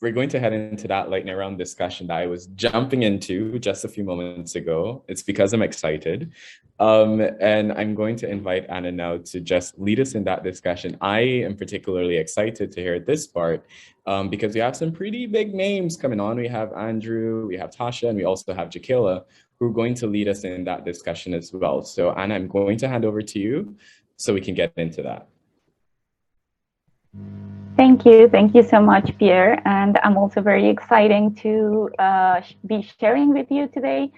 we're going to head into that lightning round discussion that I was jumping into just a few moments ago. It's because I'm excited. And I'm going to invite Anna now to just lead us in that discussion. I am particularly excited to hear this part because we have some pretty big names coming on. We have Andrew, we have Tasha, and we also have Jakaila, who are going to lead us in that discussion as well. So Anna, I'm going to hand over to you so we can get into that. Thank you. Thank you so much, Pierre. And I'm also very excited to be sharing with you today.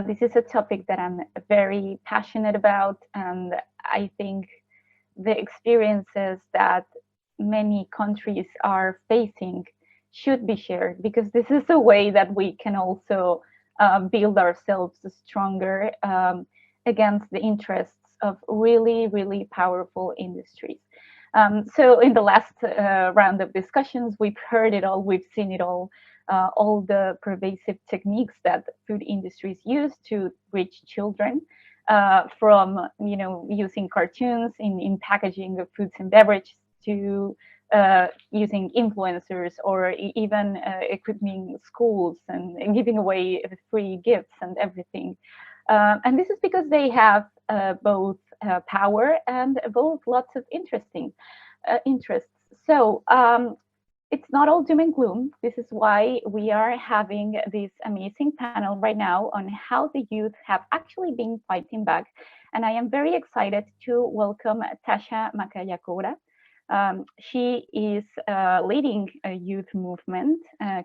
This is a topic that I'm very passionate about. And I think the experiences that many countries are facing should be shared, because this is a way that we can also build ourselves stronger against the interests of really, really powerful industries. So in the last round of discussions, we've heard it all, we've seen it all the pervasive techniques that food industries use to reach children, from using cartoons in packaging of foods and beverages to using influencers, or even equipping schools and giving away free gifts and everything. And this is because they have both power and both lots of interests. So it's not all doom and gloom. This is why we are having this amazing panel right now on how the youth have actually been fighting back. And I am very excited to welcome Tasha Mhakayakora. She is leading a youth movement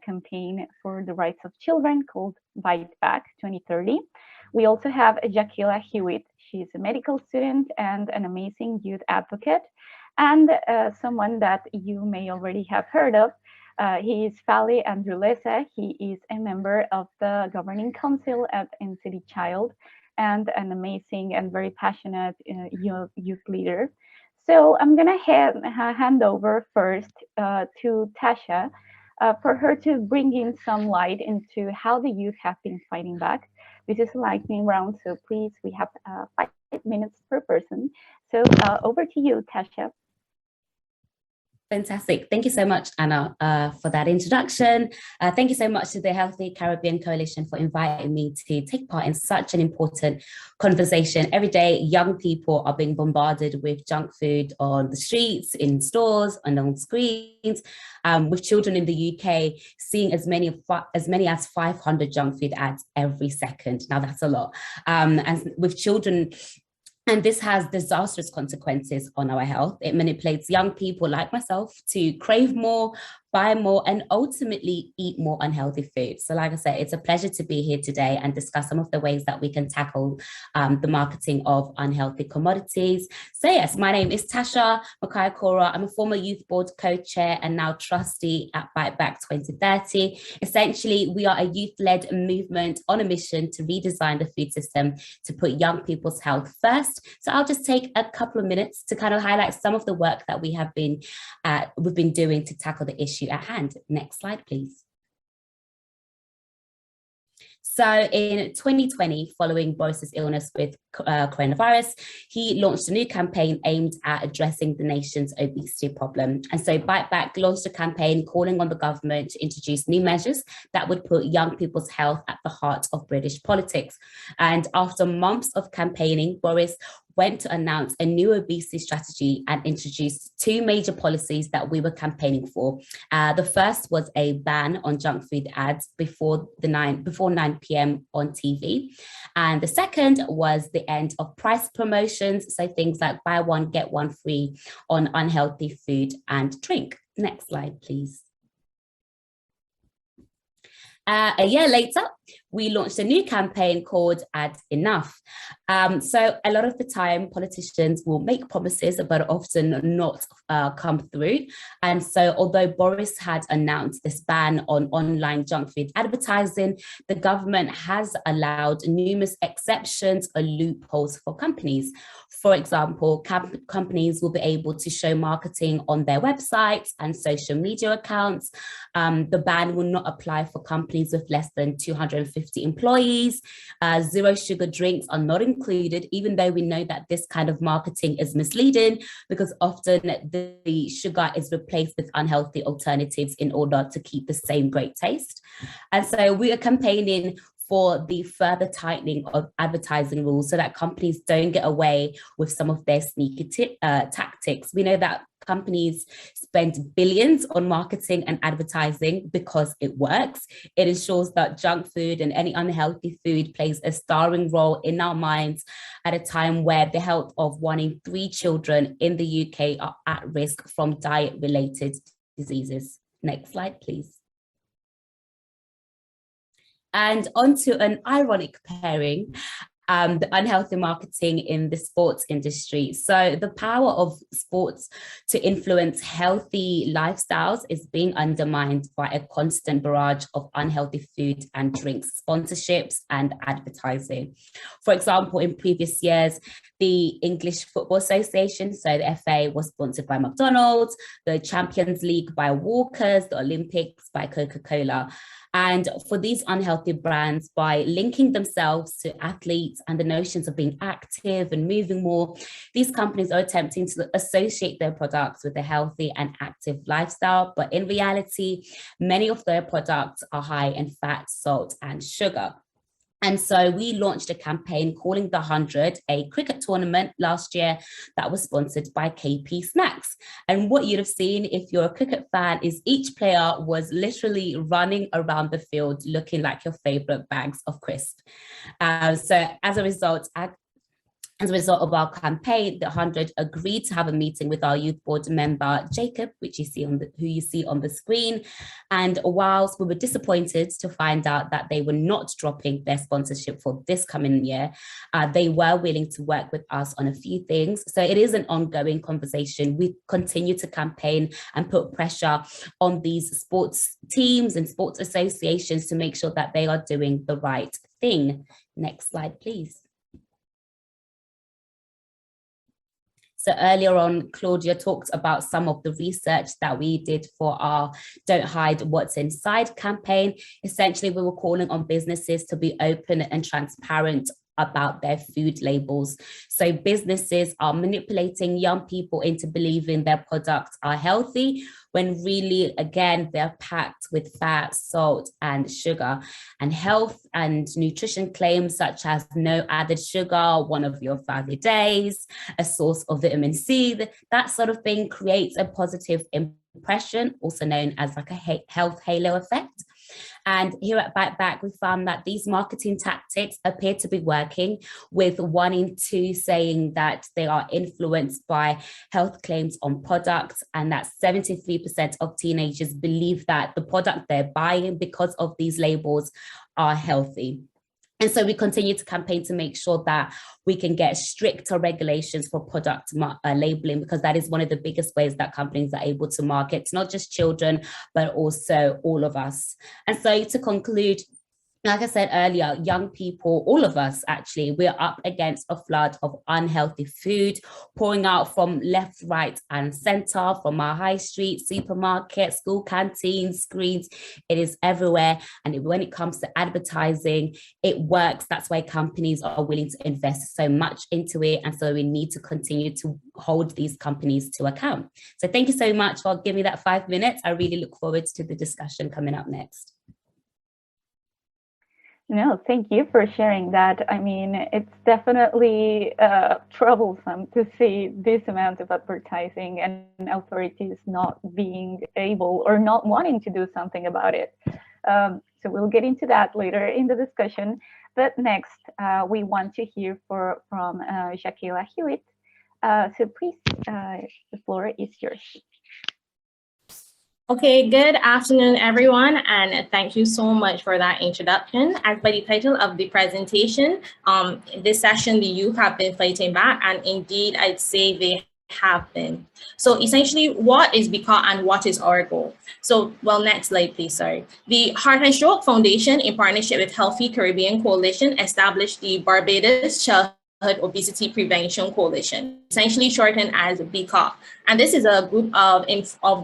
campaign for the rights of children called Fight Back 2030. We also have Jakaila Hewitt. She's a medical student and an amazing youth advocate, and someone that you may already have heard of. He is Fali Andrew Lesa. He is a member of the governing council at NCD Child and an amazing and very passionate youth leader. So I'm going to hand over first to Tasha for her to bring in some light into how the youth have been fighting back. This is a lightning round, so please, we have 5 minutes per person. So over to you, Tasha. Fantastic. Thank you so much, Anna, for that introduction. Thank you so much to the Healthy Caribbean Coalition for inviting me to take part in such an important conversation. Every day, young people are being bombarded with junk food on the streets, in stores, and on screens, with children in the UK seeing as many as 500 junk food ads every second. Now, that's a lot. And with children, and this has disastrous consequences on our health. It manipulates young people like myself to crave more, buy more, and ultimately eat more unhealthy food. So like I said, it's a pleasure to be here today and discuss some of the ways that we can tackle the marketing of unhealthy commodities. So yes, my name is Tasha Mhakayakora. I'm a former youth board co-chair and now trustee at Fight Back 2030. Essentially, we are a youth-led movement on a mission to redesign the food system to put young people's health first. So I'll just take a couple of minutes to kind of highlight some of the work that we've been doing to tackle the issue at hand. Next slide, please. So in 2020, following Boris's illness with coronavirus, he launched a new campaign aimed at addressing the nation's obesity problem. And so Bite Back launched a campaign calling on the government to introduce new measures that would put young people's health at the heart of British politics. And after months of campaigning, Boris went to announce a new obesity strategy and introduced 2 major policies that we were campaigning for. The first was a ban on junk food ads before 9 p.m. on TV. And the second was the end of price promotions. So things like buy one, get one free on unhealthy food and drink. Next slide, please. A year later, we launched a new campaign called Add Enough. So a lot of the time, politicians will make promises, but often not come through. And so although Boris had announced this ban on online junk food advertising, the government has allowed numerous exceptions or loopholes for companies. For example, companies will be able to show marketing on their websites and social media accounts. The ban will not apply for companies companies with less than 250 employees. Zero sugar drinks are not included, even though we know that this kind of marketing is misleading because often the sugar is replaced with unhealthy alternatives in order to keep the same great taste. And so we are campaigning for the further tightening of advertising rules so that companies don't get away with some of their sneaky tactics. We know that companies spend billions on marketing and advertising because it works. It ensures that junk food and any unhealthy food plays a starring role in our minds at a time where the health of 1 in 3 children in the UK are at risk from diet-related diseases. Next slide, please. And onto an ironic pairing, the unhealthy marketing in the sports industry. So the power of sports to influence healthy lifestyles is being undermined by a constant barrage of unhealthy food and drink sponsorships and advertising. For example, in previous years, the English Football Association, so the FA, was sponsored by McDonald's, the Champions League by Walkers, the Olympics by Coca-Cola. And for these unhealthy brands, by linking themselves to athletes and the notions of being active and moving more, these companies are attempting to associate their products with a healthy and active lifestyle. But in reality, many of their products are high in fat, salt, and sugar. And so we launched a campaign calling the 100, a cricket tournament last year that was sponsored by KP Snacks. And what you'd have seen if you're a cricket fan is each player was literally running around the field looking like your favorite bags of crisps. So as a result of our campaign, the 100 agreed to have a meeting with our youth board member, Jacob, who you see on the screen. And whilst we were disappointed to find out that they were not dropping their sponsorship for this coming year, they were willing to work with us on a few things. So it is an ongoing conversation. We continue to campaign and put pressure on these sports teams and sports associations to make sure that they are doing the right thing. Next slide, please. So earlier on, Claudia talked about some of the research that we did for our Don't Hide What's Inside campaign. Essentially, we were calling on businesses to be open and transparent about their food labels. So businesses are manipulating young people into believing their products are healthy when really, again, they're packed with fat, salt, and sugar. And health and nutrition claims such as no added sugar, one of your family days, a source of vitamin C, that sort of thing creates a positive impression, also known as like a health halo effect. And here at Bite Back, we found that these marketing tactics appear to be working, with 1 in 2 saying that they are influenced by health claims on products, and that 73% of teenagers believe that the product they're buying because of these labels are healthy. And so we continue to campaign to make sure that we can get stricter regulations for product labeling, because that is one of the biggest ways that companies are able to market to not just children, but also all of us. And so to conclude, like I said earlier, young people, all of us actually, we're up against a flood of unhealthy food pouring out from left, right, and center, from our high street, supermarkets, school canteens, screens. It is everywhere. And when it comes to advertising, it works. That's why companies are willing to invest so much into it. And so we need to continue to hold these companies to account. So thank you so much for giving me that 5 minutes. I really look forward to the discussion coming up next. No, thank you for sharing that. I mean, it's definitely troublesome to see this amount of advertising and authorities not being able or not wanting to do something about it. So we'll get into that later in the discussion. But next, we want to hear from Jakaila Hewitt. So please, the floor is yours. Okay, good afternoon, everyone, and thank you so much for that introduction. As by the title of the presentation, this session, the youth have been fighting back, and indeed, I'd say they have been. So essentially, what is BICA and what is our goal? So, well, next slide, please, sorry. The Heart and Stroke Foundation, in partnership with Healthy Caribbean Coalition, established the Barbados Child Obesity Prevention Coalition, essentially shortened as BCOP. And this is a group of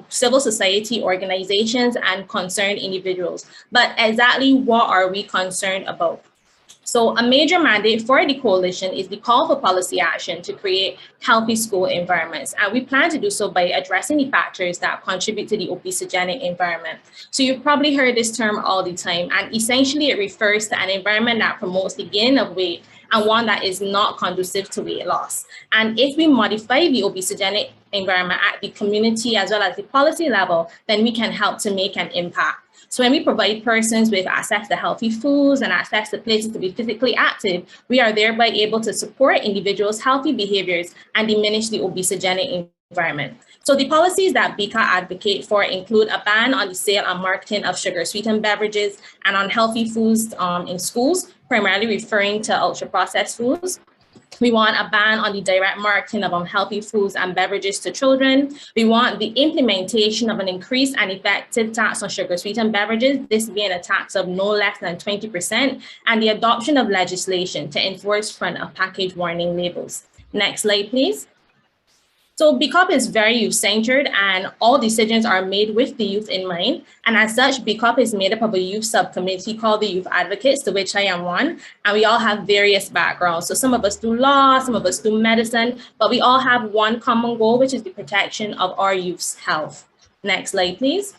civil society organizations and concerned individuals. But exactly what are we concerned about? So a major mandate for the coalition is the call for policy action to create healthy school environments. And we plan to do so by addressing the factors that contribute to the obesogenic environment. So you've probably heard this term all the time, and essentially it refers to an environment that promotes the gain of weight and one that is not conducive to weight loss. And if we modify the obesogenic environment at the community as well as the policy level, then we can help to make an impact. So when we provide persons with access to healthy foods and access to places to be physically active, we are thereby able to support individuals' healthy behaviors and diminish the obesogenic environment. So the policies that BCA advocate for include a ban on the sale and marketing of sugar-sweetened beverages and unhealthy foods in schools, primarily referring to ultra-processed foods. We want a ban on the direct marketing of unhealthy foods and beverages to children. We want the implementation of an increased and effective tax on sugar-sweetened beverages, this being a tax of no less than 20%, and the adoption of legislation to enforce front-of-package warning labels. Next slide, please. So BCOP is very youth-centered, and all decisions are made with the youth in mind. And as such, BCOP is made up of a youth subcommittee called the Youth Advocates, to which I am one, and we all have various backgrounds. So some of us do law, some of us do medicine, but we all have one common goal, which is the protection of our youth's health. Next slide, please.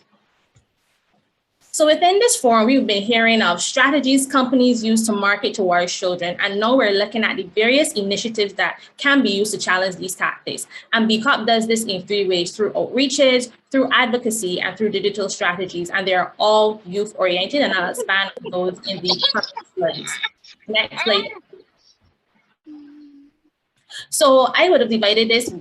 So within this forum, we've been hearing of strategies companies use to market towards children, and now we're looking at the various initiatives that can be used to challenge these tactics. And BCOP does this in 3 ways: through outreaches, through advocacy, and through digital strategies, and they are all youth-oriented, and I'll expand on those in the slides. Next slide. So I would have divided this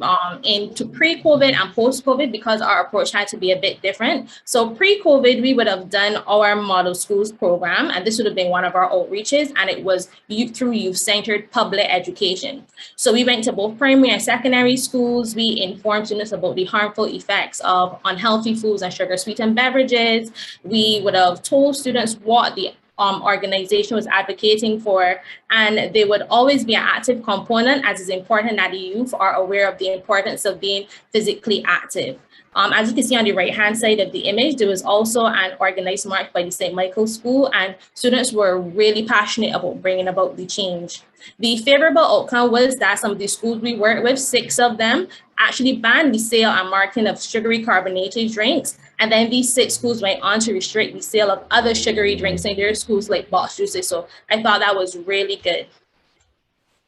into pre-COVID and post-COVID because our approach had to be a bit different. So pre-COVID, we would have done our model schools program, and this would have been one of our outreaches, and it was through youth-centered public education. So we went to both primary and secondary schools. We informed students about the harmful effects of unhealthy foods and sugar-sweetened beverages. We would have told students what the organization was advocating for, and they would always be an active component, as it's important that the youth are aware of the importance of being physically active. As you can see on the right-hand side of the image, there was also an organized march by the St. Michael's School, and students were really passionate about bringing about the change. The favorable outcome was that some of the schools we worked with, 6 of them, actually banned the sale and marketing of sugary carbonated drinks. And then these 6 schools went on to restrict the sale of other sugary drinks in their schools, like box juices. So I thought that was really good.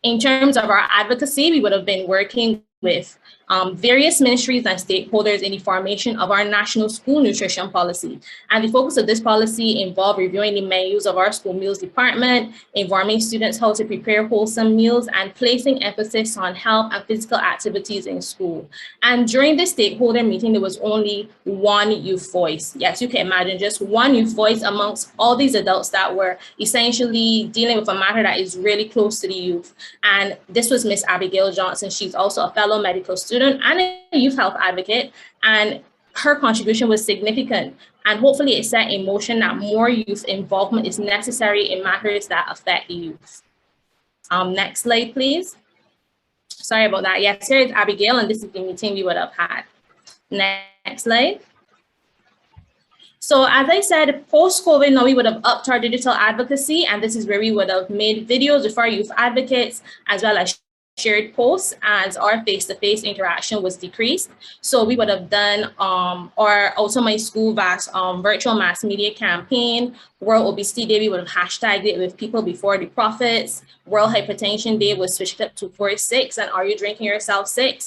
In terms of our advocacy, we would have been working with various ministries and stakeholders in the formation of our national school nutrition policy. And the focus of this policy involved reviewing the menus of our school meals department, informing students how to prepare wholesome meals, and placing emphasis on health and physical activities in school. And during this stakeholder meeting, there was only one youth voice. Yes, you can imagine just one youth voice amongst all these adults that were essentially dealing with a matter that is really close to the youth. And this was Miss Abigail Johnson. She's also a fellow medical student and a youth health advocate, and her contribution was significant, and hopefully it set in motion that more youth involvement is necessary in matters that affect the youth. Next slide, please. Sorry about that. Yes, here is Abigail, and this is the meeting we would have had. Next slide. So as I said, post-COVID, now we would have upped our digital advocacy, and this is where we would have made videos with our youth advocates, as well as shared posts as our face-to-face interaction was decreased. So we would have done our Also My School virtual mass media campaign. World Obesity Day, we would have hashtagged it with People Before the Profits. World Hypertension Day was switched up to 4-6 and Are You Drinking Yourself Sick?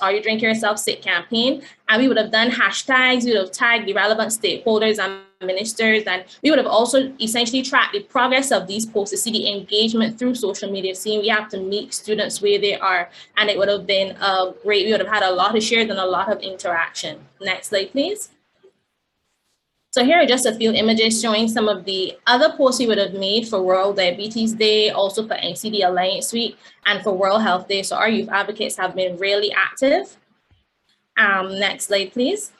Are You Drinking Yourself Sick campaign. And we would have done hashtags, we would have tagged the relevant stakeholders and ministers, and we would have also essentially tracked the progress of these posts to see the engagement through social media, seeing we have to meet students where they are, and it would have been great. We would have had a lot of shares and a lot of interaction. Next slide, please. So here are just a few images showing some of the other posts we would have made for World Diabetes Day, also for NCD Alliance Week, and for World Health Day. So our youth advocates have been really active. Next slide, please.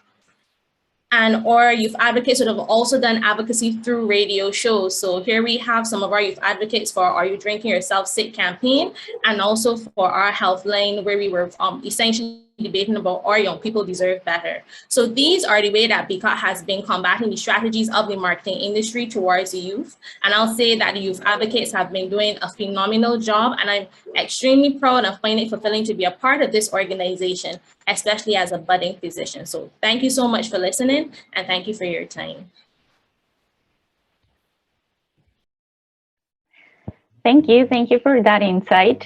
and or youth advocates who have also done advocacy through radio shows. So here we have some of our youth advocates for Are You Drinking Yourself Sick campaign, and also for our health line, where we were essentially debating about our young people deserve better. So these are the way that BCOT has been combating the strategies of the marketing industry towards the youth. And I'll say that the youth advocates have been doing a phenomenal job, and I'm extremely proud and find it fulfilling to be a part of this organization, especially as a budding physician. So thank you so much for listening, and thank you for your time. Thank you for that insight.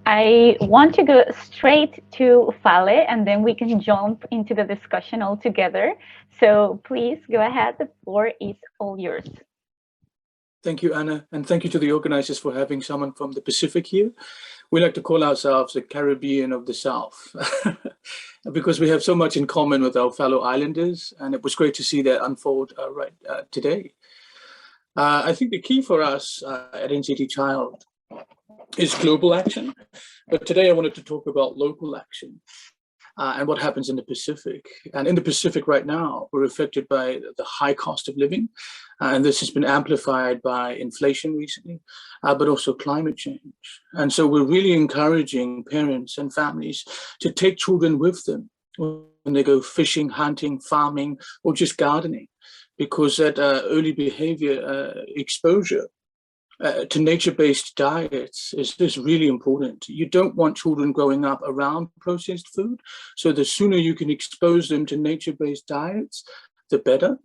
I want to go straight to Fale, and then we can jump into the discussion all together. So please go ahead, the floor is all yours. Thank you, Anna, and thank you to the organizers for having someone from the Pacific here. We like to call ourselves the Caribbean of the South because we have so much in common with our fellow islanders, and it was great to see that unfold today. I think the key for us at NCT Child is global action, but today I wanted to talk about local action and what happens in the Pacific. And in the Pacific right now, we're affected by the high cost of living, and this has been amplified by inflation recently, but also climate change. And so we're really encouraging parents and families to take children with them when they go fishing, hunting, farming, or just gardening, because that early behavior exposure to nature-based diets is really important. You don't want children growing up around processed food. So the sooner you can expose them to nature-based diets, the better.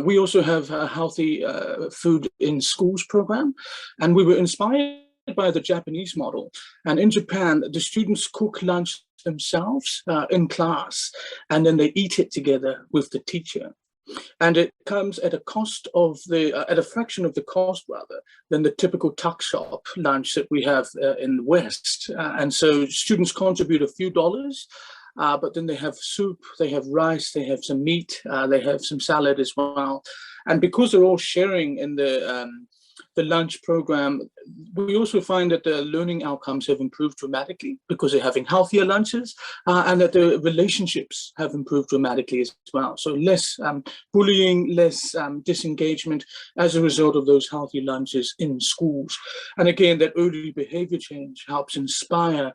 We also have a healthy food in schools program, and we were inspired by the Japanese model. And in Japan, the students cook lunch themselves in class, and then they eat it together with the teacher. And it comes at a cost of at a fraction of the cost rather than the typical tuck shop lunch that we have in the West. And so students contribute a few dollars, but then they have soup, they have rice, they have some meat, they have some salad as well. And because they're all sharing in the lunch program, we also find that the learning outcomes have improved dramatically because they're having healthier lunches, and that the relationships have improved dramatically as well. So less bullying, less disengagement as a result of those healthy lunches in schools. And again, that early behavior change helps inspire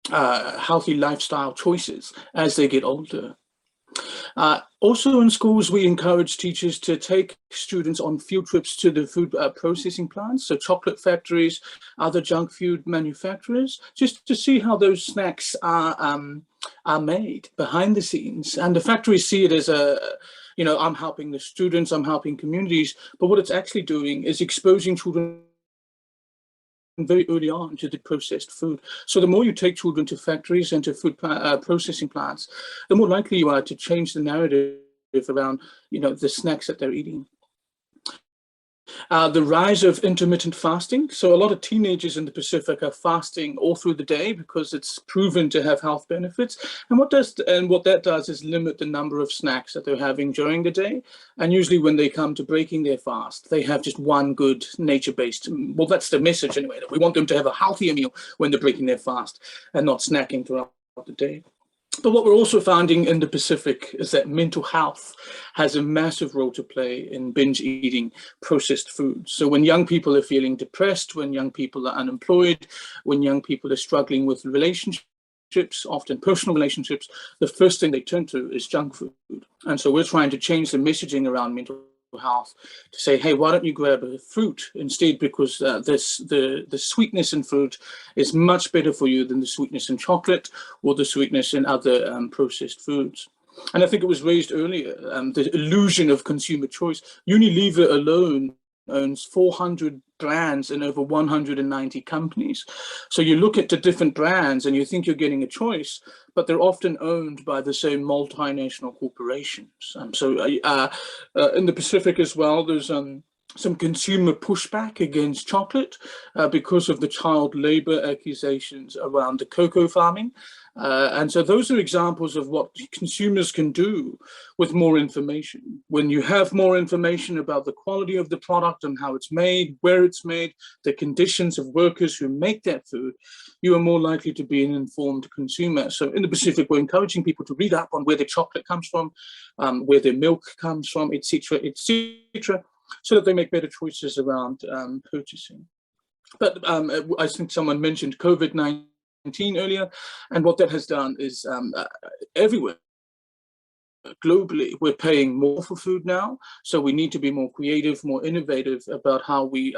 healthy lifestyle choices as they get older. Also in schools, we encourage teachers to take students on field trips to the food processing plants, so chocolate factories, other junk food manufacturers, just to see how those snacks are made behind the scenes. And the factories see it as I'm helping the students, I'm helping communities, but what it's actually doing is exposing children very early on to the processed food. So the more you take children to factories and to food processing plants, the more likely you are to change the narrative around, the snacks that they're eating. The rise of intermittent fasting. So a lot of teenagers in the Pacific are fasting all through the day because it's proven to have health benefits. And what that does is limit the number of snacks that they're having during the day. And usually when they come to breaking their fast, they have just one good nature-based, well, that's the message anyway, that we want them to have a healthier meal when they're breaking their fast and not snacking throughout the day. But what we're also finding in the Pacific is that mental health has a massive role to play in binge eating processed food. So when young people are feeling depressed, when young people are unemployed, when young people are struggling with relationships, often personal relationships, the first thing they turn to is junk food. And so we're trying to change the messaging around mental health to say, hey, why don't you grab a fruit instead, because the sweetness in fruit is much better for you than the sweetness in chocolate or the sweetness in other processed foods. And I think it was raised earlier, the illusion of consumer choice. Unilever alone owns 400 brands in over 190 companies. So you look at the different brands and you think you're getting a choice, but they're often owned by the same multinational corporations. So in the Pacific as well, there's some consumer pushback against chocolate because of the child labor accusations around the cocoa farming. And so those are examples of what consumers can do with more information. When you have more information about the quality of the product and how it's made, where it's made, the conditions of workers who make that food, you are more likely to be an informed consumer. So in the Pacific, we're encouraging people to read up on where their chocolate comes from, where their milk comes from, etc., etc., so that they make better choices around purchasing. But I think someone mentioned COVID-19 earlier, and what that has done is everywhere globally we're paying more for food now, so we need to be more creative, more innovative about how we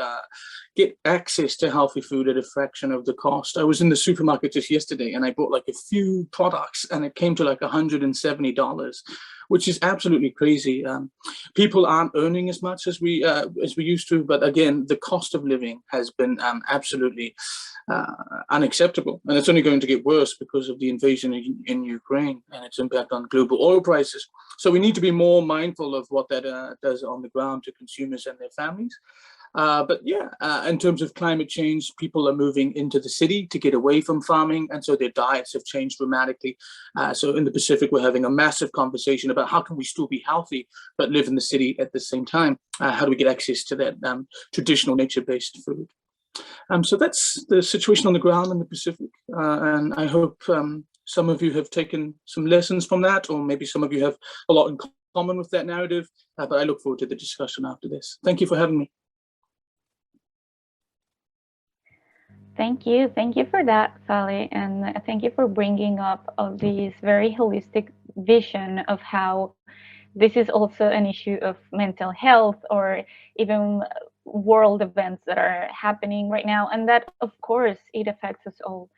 get access to healthy food at a fraction of the cost. I was in the supermarket just yesterday and I bought like a few products and it came to like $170, which is absolutely crazy. People aren't earning as much as we used to, but again, the cost of living has been absolutely unacceptable, and it's only going to get worse because of the invasion in Ukraine and its impact on global oil prices. So we need to be more mindful of what that does on the ground to consumers and their families. But yeah, in terms of climate change, people are moving into the city to get away from farming, and so their diets have changed dramatically. So in the Pacific, we're having a massive conversation about how can we still be healthy but live in the city at the same time? How do we get access to that traditional nature-based food? So that's the situation on the ground in the Pacific, and I hope some of you have taken some lessons from that, or maybe some of you have a lot in common with that narrative, but I look forward to the discussion after this. Thank you for having me. Thank you for that, Sally, and thank you for bringing up this very holistic vision of how this is also an issue of mental health, or even world events that are happening right now, and that of course it affects us all